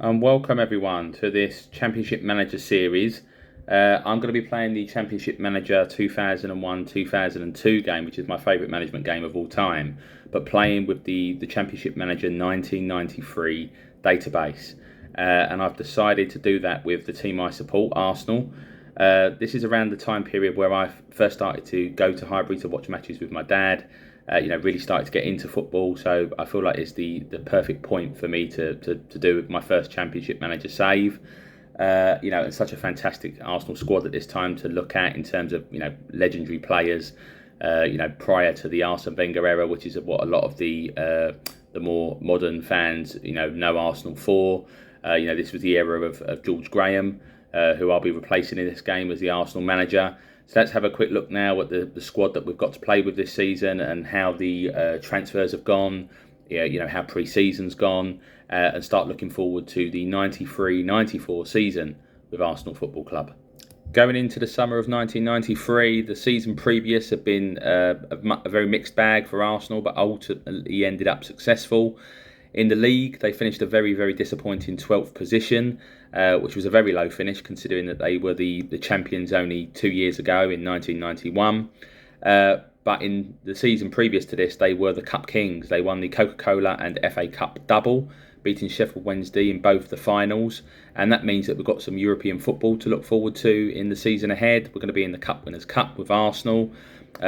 And welcome everyone to this Championship Manager series. I'm going to be playing the Championship Manager 2001-2002 game, which is my favourite management game of all time, but playing with the Championship Manager 1993 database. And I've decided to do that with the team I support, Arsenal. This is around the time period where I first started to go to Highbury to watch matches with my dad. Really started to get into football, so I feel like it's the perfect point for me to do my first Championship Manager save. And such a fantastic Arsenal squad at this time to look at in terms of legendary players. Prior to the Arsene Wenger era, which is what a lot of the more modern fans know Arsenal for. This was the era of George Graham, who I'll be replacing in this game as the Arsenal manager. So let's have a quick look now at the squad that we've got to play with this season and how the transfers have gone, how pre-season's gone, and start looking forward to the 93-94 season with Arsenal Football Club. Going into the summer of 1993, the season previous had been a very mixed bag for Arsenal, but ultimately ended up successful. In the league, they finished a very, very disappointing 12th position, which was a very low finish considering that they were the champions only 2 years ago in 1991. But in the season previous to this, they were the Cup Kings. They won the Coca-Cola and FA Cup double, beating Sheffield Wednesday in both the finals. And that means that we've got some European football to look forward to in the season ahead. We're going to be in the Cup Winners' Cup with Arsenal.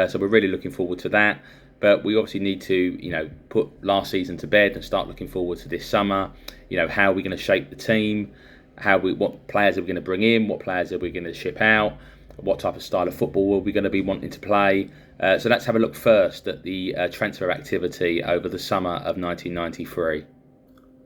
So we're really looking forward to that. But we obviously need to, put last season to bed and start looking forward to this summer. How are we going to shape the team? What players are we going to bring in? What players are we going to ship out? What type of style of football are we going to be wanting to play? So let's have a look first at the transfer activity over the summer of 1993.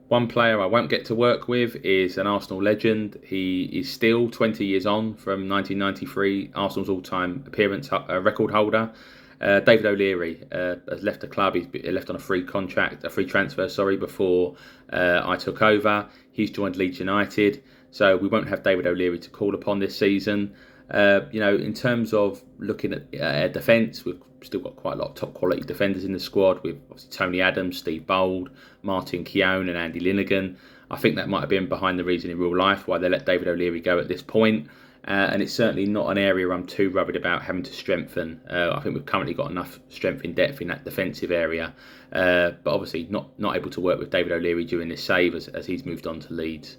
One player I won't get to work with is an Arsenal legend. He is still 20 years on from 1993, Arsenal's all-time appearance record holder. David O'Leary has left the club. He left on a free transfer, before I took over. He's joined Leeds United, so we won't have David O'Leary to call upon this season. In terms of looking at defence, we've still got quite a lot of top quality defenders in the squad. With obviously Tony Adams, Steve Bold, Martin Keown and Andy Linnigan. I think that might have been behind the reason in real life why they let David O'Leary go at this point. And it's certainly not an area I'm too worried about having to strengthen. I think we've currently got enough strength in depth in that defensive area. But obviously not able to work with David O'Leary during this save as he's moved on to Leeds.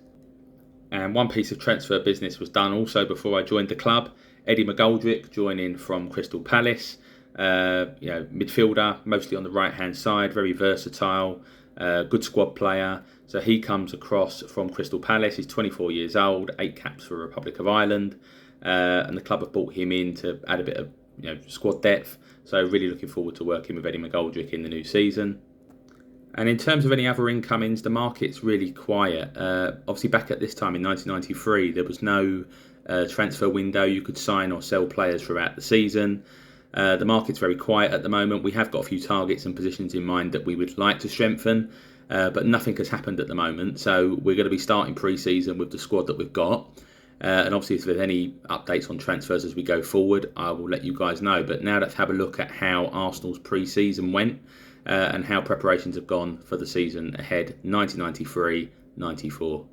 And one piece of transfer business was done also before I joined the club. Eddie McGoldrick joining from Crystal Palace. Midfielder, mostly on the right-hand side, very versatile, good squad player. So he comes across from Crystal Palace. He's 24 years old, 8 caps for the Republic of Ireland, and the club have brought him in to add a bit of squad depth. So really looking forward to working with Eddie McGoldrick in the new season. And in terms of any other incomings, the market's really quiet. Obviously, back at this time in 1993, there was no transfer window. You could sign or sell players throughout the season. The market's very quiet at the moment. We have got a few targets and positions in mind that we would like to strengthen, but nothing has happened at the moment. So we're going to be starting pre-season with the squad that we've got. And obviously, if there's any updates on transfers as we go forward, I will let you guys know. But now let's have a look at how Arsenal's pre-season went and how preparations have gone for the season ahead, 1993-94.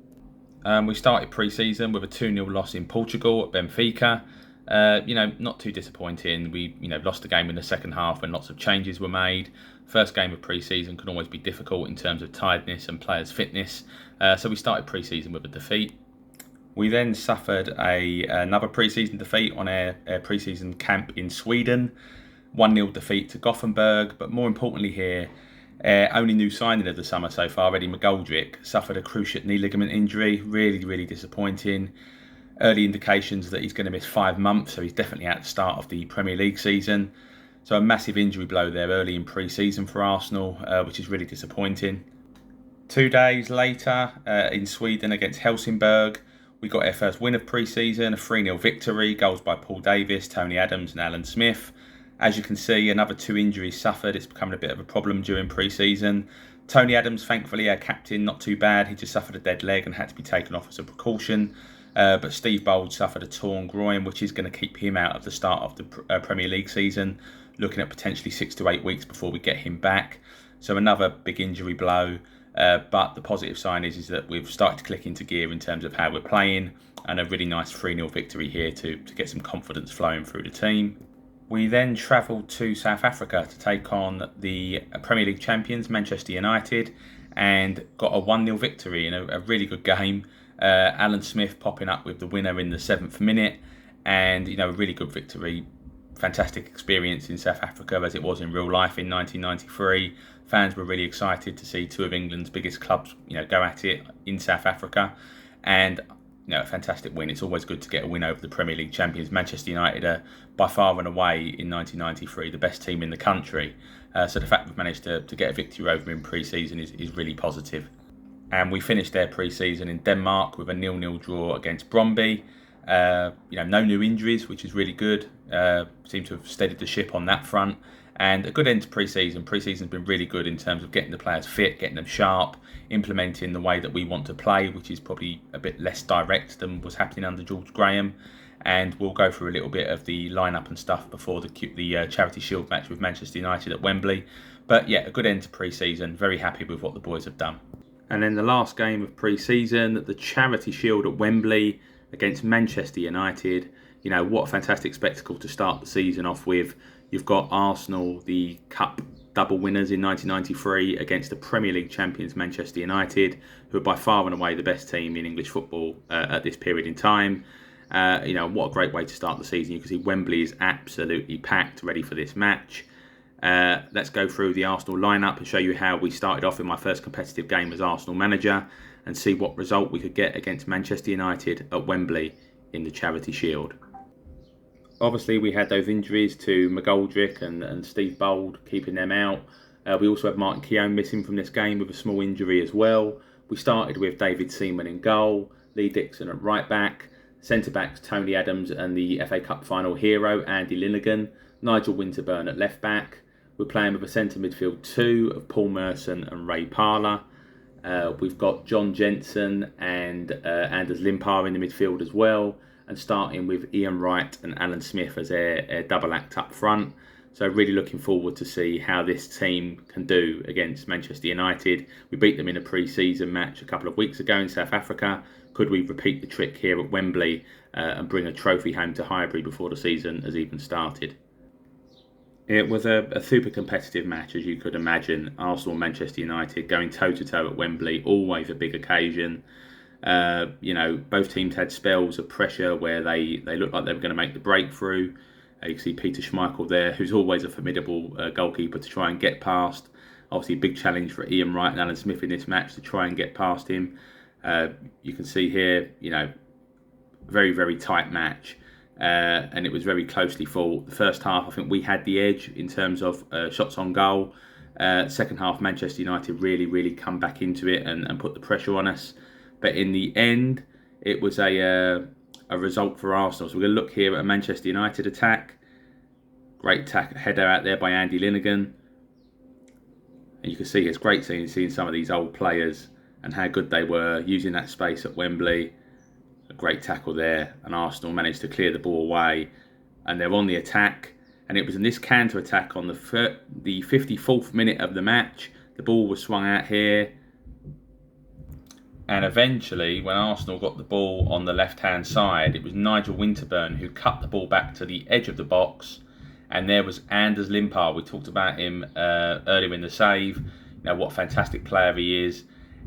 We started pre-season with a 2-0 loss in Portugal at Benfica. Not too disappointing. We, lost the game in the second half when lots of changes were made. First game of pre-season can always be difficult in terms of tiredness and players' fitness. So we started pre-season with a defeat. We then suffered another pre-season defeat on our pre-season camp in Sweden. 1-0 defeat to Gothenburg, but more importantly here, only new signing of the summer so far, Eddie McGoldrick, suffered a cruciate knee ligament injury. Really, really disappointing. Early indications that he's going to miss 5 months, so he's definitely at the start of the Premier League season. So a massive injury blow there early in pre-season for Arsenal, which is really disappointing. 2 days later, in Sweden against Helsingborg, we got our first win of pre-season, a 3-0 victory, goals by Paul Davis, Tony Adams and Alan Smith. As you can see, another 2 injuries suffered. It's becoming a bit of a problem during pre-season. Tony Adams, thankfully, our captain, not too bad. He just suffered a dead leg and had to be taken off as a precaution. But Steve Bold suffered a torn groin, which is going to keep him out of the start of the Premier League season, looking at potentially 6 to 8 weeks before we get him back. So another big injury blow. But the positive sign is that we've started to click into gear in terms of how we're playing, and a really nice 3-0 victory here to get some confidence flowing through the team. We then travelled to South Africa to take on the Premier League champions, Manchester United, and got a 1-0 victory in a really good game. Alan Smith popping up with the winner in the 7th minute, and a really good victory. Fantastic experience in South Africa as it was in real life in 1993. Fans were really excited to see two of England's biggest clubs, go at it in South Africa, and a fantastic win. It's always good to get a win over the Premier League champions. Manchester United are by far and away in 1993 the best team in the country. So the fact we've managed to get a victory over them in pre-season is really positive. And we finished their pre-season in Denmark with a 0-0 draw against Brøndby. No new injuries, which is really good. Seem to have steadied the ship on that front. And a good end to pre-season. Pre-season's been really good in terms of getting the players fit, getting them sharp, implementing the way that we want to play, which is probably a bit less direct than was happening under George Graham. And we'll go through a little bit of the lineup and stuff before the Charity Shield match with Manchester United at Wembley. But yeah, a good end to pre-season. Very happy with what the boys have done. And then the last game of pre-season, the Charity Shield at Wembley against Manchester United. What a fantastic spectacle to start the season off with. You've got Arsenal, the Cup double winners in 1993, against the Premier League champions Manchester United, who are by far and away the best team in English football at this period in time. What a great way to start the season. You can see Wembley is absolutely packed, ready for this match. Let's go through the Arsenal lineup and show you how we started off in my first competitive game as Arsenal manager, and see what result we could get against Manchester United at Wembley in the Charity Shield. Obviously, we had those injuries to McGoldrick and Steve Bold, keeping them out. We also had Martin Keown missing from this game with a small injury as well. We started with David Seaman in goal, Lee Dixon at right back, centre-backs Tony Adams and the FA Cup final hero Andy Linnigan, Nigel Winterburn at left back. We're playing with a centre midfield two of Paul Merson and Ray Parlour. We've got John Jensen and Anders Limpar in the midfield as well, and starting with Ian Wright and Alan Smith as their double act up front. So really looking forward to see how this team can do against Manchester United. We beat them in a pre-season match a couple of weeks ago in South Africa. Could we repeat the trick here at Wembley and bring a trophy home to Highbury before the season has even started? It was a super competitive match, as you could imagine. Arsenal and Manchester United going toe-to-toe at Wembley, always a big occasion. Both teams had spells of pressure where they looked like they were going to make the breakthrough. You can see Peter Schmeichel there, who's always a formidable goalkeeper to try and get past. Obviously, a big challenge for Ian Wright and Alan Smith in this match to try and get past him. You can see here, very, very tight match. And it was very closely fought. The first half, I think we had the edge in terms of shots on goal. Second half, Manchester United really come back into it and put the pressure on us. But in the end, it was a result for Arsenal. So we're going to look here at a Manchester United attack. Great header out there by Andy Linnigan. And you can see it's great seeing some of these old players and how good they were using that space at Wembley. A great tackle there, and Arsenal managed to clear the ball away, and they're on the attack. And it was in this counter attack on the 54th minute of the match. The ball was swung out here, and eventually, when Arsenal got the ball on the left-hand side, it was Nigel Winterburn who cut the ball back to the edge of the box, and there was Anders Limpar. We talked about him earlier in the save. What a fantastic player he is.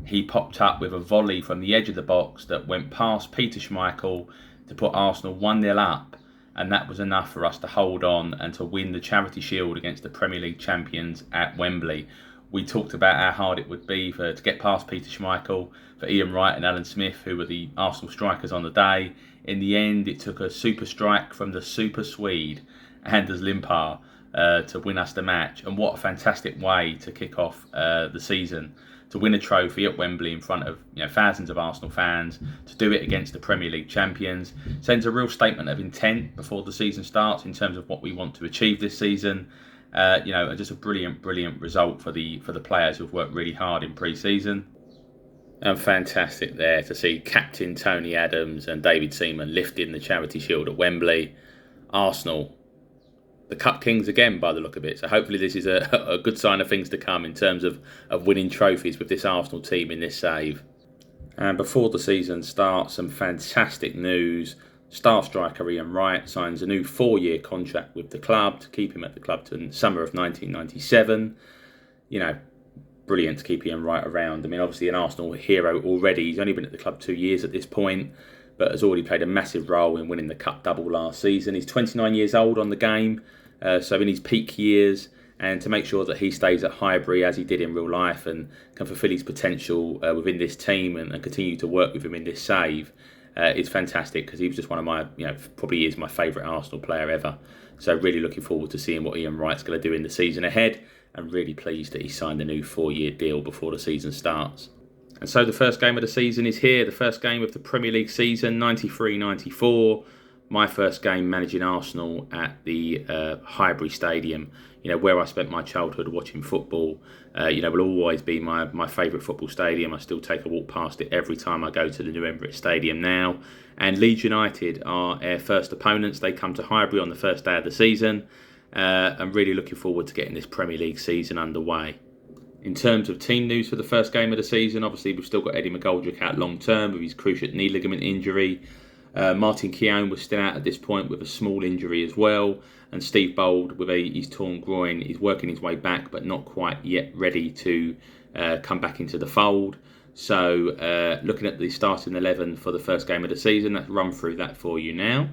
He popped up with a volley from the edge of the box that went past Peter Schmeichel to put Arsenal 1-0 up, and that was enough for us to hold on and to win the Charity Shield against the Premier League champions at Wembley. We talked about how hard it would be to get past Peter Schmeichel, for Ian Wright and Alan Smith, who were the Arsenal strikers on the day. In the end, it took a super strike from the super Swede, Anders Limpar, to win us the match. And what a fantastic way to kick off the season. To win a trophy at Wembley in front of thousands of Arsenal fans, to do it against the Premier League champions, sends a real statement of intent before the season starts in terms of what we want to achieve this season. Just a brilliant result for the players who've worked really hard in pre-season. And fantastic there to see Captain Tony Adams and David Seaman lifting the Charity Shield at Wembley. Arsenal, the Cup Kings again by the look of it. So hopefully this is a good sign of things to come in terms of winning trophies with this Arsenal team in this save. And before the season starts, some fantastic news. Star striker Ian Wright signs a new 4-year contract with the club to keep him at the club to the summer of 1997. You know, brilliant to keep Ian Wright around. I mean, obviously an Arsenal hero already. He's only been at the club 2 years at this point, but has already played a massive role in winning the Cup double last season. He's 29 years old on the game, so in his peak years, and to make sure that he stays at Highbury as he did in real life and can fulfil his potential within this team and continue to work with him in this save is fantastic, because he was just one of my, probably is my favourite Arsenal player ever. So really looking forward to seeing what Ian Wright's going to do in the season ahead, and really pleased that he signed a new 4-year deal before the season starts. And so the first game of the season is here, the first game of the Premier League season, 93-94. My first game managing Arsenal at the Highbury Stadium, where I spent my childhood watching football. Will always be my favourite football stadium. I still take a walk past it every time I go to the new Emirates Stadium now. And Leeds United are our first opponents. They come to Highbury on the first day of the season. I'm really looking forward to getting this Premier League season underway. In terms of team news for the first game of the season, obviously we've still got Eddie McGoldrick out long term with his cruciate knee ligament injury. Martin Keown was still out at this point with a small injury as well, and Steve Bold with his torn groin is working his way back but not quite yet ready to come back into the fold. So looking at the starting 11 for the first game of the season, let's run through that for you now.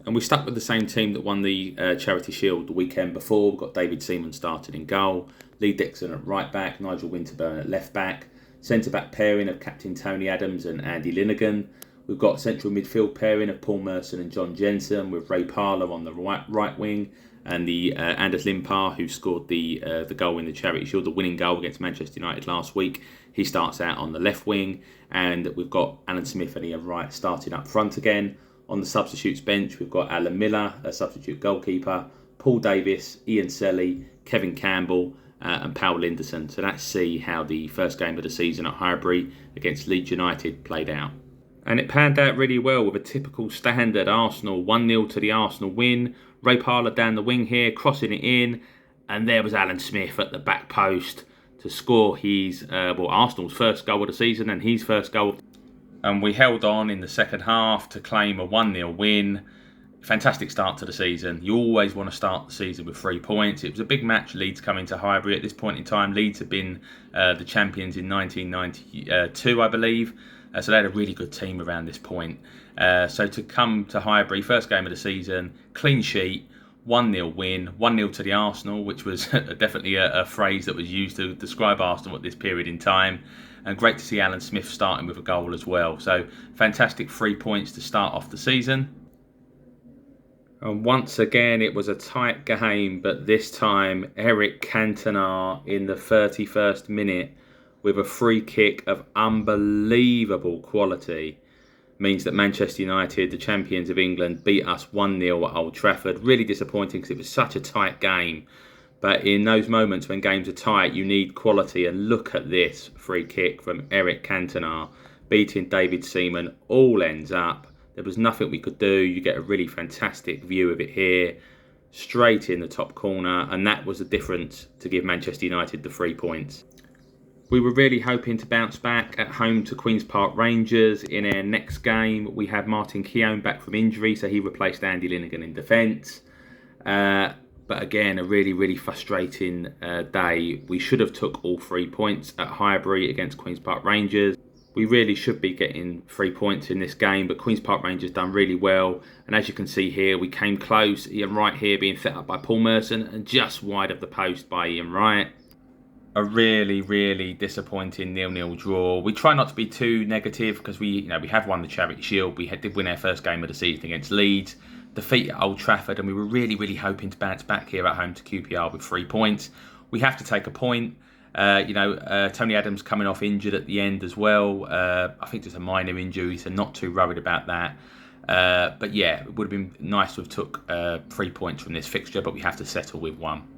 And we stuck with the same team that won the Charity Shield the weekend before. We've got David Seaman started in goal, Lee Dixon at right back, Nigel Winterburn at left back, centre back pairing of captain Tony Adams and Andy Linnigan. We've got central midfield pairing of Paul Merson and John Jensen, with Ray Parlour on the right wing, and the Anders Limpar, who scored the goal in the Charity Shield, the winning goal against Manchester United last week. He starts out on the left wing, and we've got Alan Smith and Ian Wright starting up front again. On the substitutes bench, we've got Alan Miller, a substitute goalkeeper, Paul Davis, Ian Selly, Kevin Campbell, and Paul Linderson. So let's see how the first game of the season at Highbury against Leeds United played out. And it panned out really well with a typical standard Arsenal 1-0 to the Arsenal win. Ray Parlour down the wing here, crossing it in, and there was Alan Smith at the back post to score his Arsenal's first goal of the season and his first goal. And we held on in the second half to claim a 1-0 win. Fantastic start to the season. You always want to start the season with 3 points. It was a big match, Leeds coming to Highbury. At this point in time, Leeds had been the champions in 1992, I believe. So they had a really good team around this point. So to come to Highbury, first game of the season, clean sheet, 1-0 win, 1-0 to the Arsenal, which was definitely a phrase that was used to describe Arsenal at this period in time. And great to see Alan Smith starting with a goal as well. So fantastic 3 points to start off the season. And once again, it was a tight game, but this time Eric Cantona in the 31st minute with a free kick of unbelievable quality means that Manchester United, the champions of England, beat us 1-0 at Old Trafford. Really disappointing because it was such a tight game. But in those moments when games are tight, you need quality. And look at this free kick from Eric Cantona, beating David Seaman. All ends up. There was nothing we could do. You get a really fantastic view of it here, straight in the top corner. And that was the difference to give Manchester United the 3 points. We were really hoping to bounce back at home to Queen's Park Rangers in our next game. We had Martin Keown back from injury, so he replaced Andy Linnigan in defence. But again, a really, really frustrating day. We should have took all 3 points at Highbury against Queen's Park Rangers. We really should be getting 3 points in this game, but Queen's Park Rangers done really well. And as you can see here, we came close. Ian Wright here being set up by Paul Merson and just wide of the post by Ian Wright. A really, really disappointing 0-0 draw. We try not to be too negative because we have won the Charity Shield. We did win our first game of the season against Leeds, defeat at Old Trafford, and we were really, really hoping to bounce back here at home to QPR with 3 points. We have to take a point. Tony Adams coming off injured at the end as well. I think just a minor injury, so not too worried about that. But yeah, it would have been nice to have took 3 points from this fixture, but we have to settle with 1.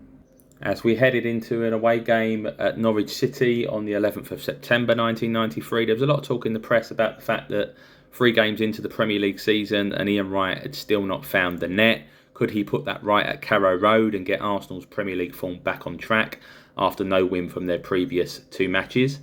As we headed into an away game at Norwich City on the 11th of September 1993, there was a lot of talk in the press about the fact that 3 games into the Premier League season and Ian Wright had still not found the net. Could he put that right at Carrow Road and get Arsenal's Premier League form back on track after no win from their previous 2 matches?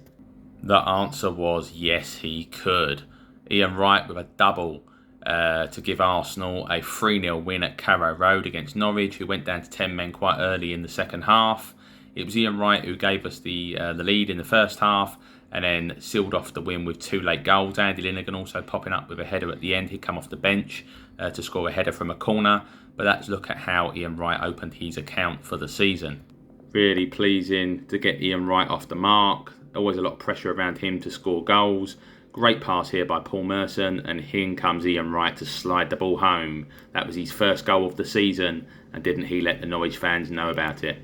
The answer was yes, he could. Ian Wright with a double to give Arsenal a 3-0 win at Carrow Road against Norwich, who went down to 10 men quite early in the second half. It was Ian Wright who gave us the lead in the first half and then sealed off the win with 2 late goals. Andy Linnigan also popping up with a header at the end. He'd come off the bench to score a header from a corner. But let's look at how Ian Wright opened his account for the season. Really pleasing to get Ian Wright off the mark. Always a lot of pressure around him to score goals. Great pass here by Paul Merson, and in comes Ian Wright to slide the ball home. That was his first goal of the season, and didn't he let the Norwich fans know about it?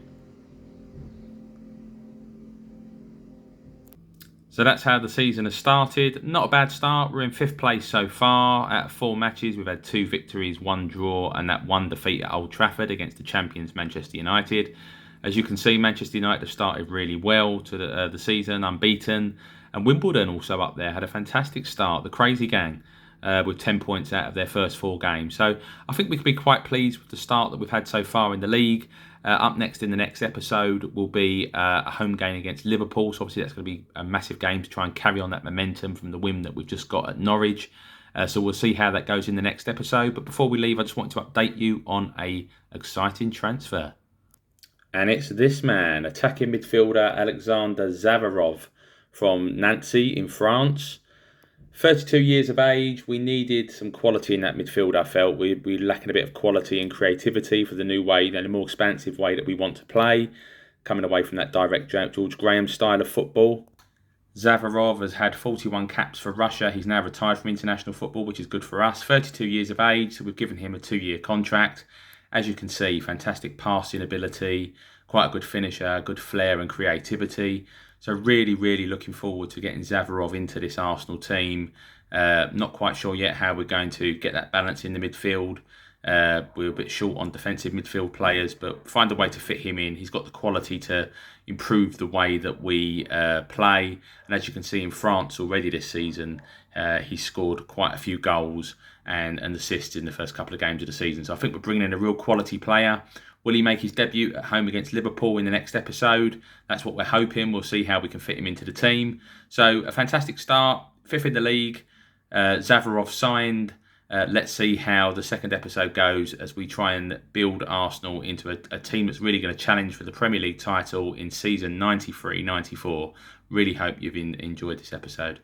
So that's how the season has started. Not a bad start. We're in 5th place so far. Out of 4 matches, we've had 2 victories, 1 draw, and that 1 defeat at Old Trafford against the champions Manchester United. As you can see, Manchester United have started really well to the season, unbeaten. And Wimbledon also up there, had a fantastic start. The Crazy Gang with 10 points out of their first 4 games. So I think we can be quite pleased with the start that we've had so far in the league. Up next in the next episode will be a home game against Liverpool. So obviously that's going to be a massive game to try and carry on that momentum from the win that we've just got at Norwich. So we'll see how that goes in the next episode. But before we leave, I just want to update you on an exciting transfer. And it's this man, attacking midfielder Alexander Zavarov from Nancy in France. 32 years of age. We needed some quality in that midfield, I felt. We were lacking a bit of quality and creativity for the new way, and a more expansive way that we want to play, coming away from that direct George Graham style of football. Zavarov has had 41 caps for Russia. He's now retired from international football, which is good for us. 32 years of age, so we've given him a 2-year contract. As you can see, fantastic passing ability, quite a good finisher, good flair and creativity. So really, really looking forward to getting Zavarov into this Arsenal team. Not quite sure yet how we're going to get that balance in the midfield. We're a bit short on defensive midfield players, but find a way to fit him in. He's got the quality to improve the way that we play. And as you can see in France already this season, he's scored quite a few goals and assists in the first couple of games of the season. So I think we're bringing in a real quality player. Will he make his debut at home against Liverpool in the next episode? That's what we're hoping. We'll see how we can fit him into the team. So a fantastic start, 5th in the league. Zavarov signed. Let's see how the second episode goes as we try and build Arsenal into a team that's really going to challenge for the Premier League title in season 93-94. Really hope you've enjoyed this episode.